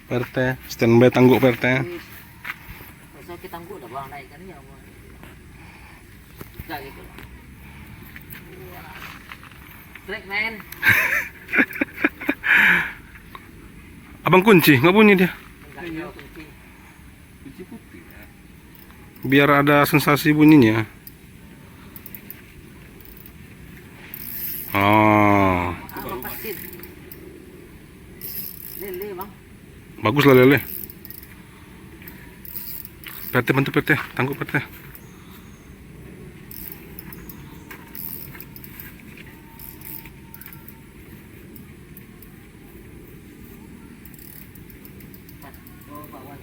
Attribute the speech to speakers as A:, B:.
A: PRT, standby tangguk PRT.
B: Saya kita tangguh udah bang naik kan ya. Enggak gitu. Trek men.
A: Abang kunci, nggak bunyi dia.
B: Enggak iya kunci.
C: Kunci putih ya.
A: Biar ada sensasi bunyinya. Oh,
B: Apa pasti? Lele bang.
A: bagus lah lele. PRT bantu PRT, tangguk PRT.
B: Oh Pak Wan.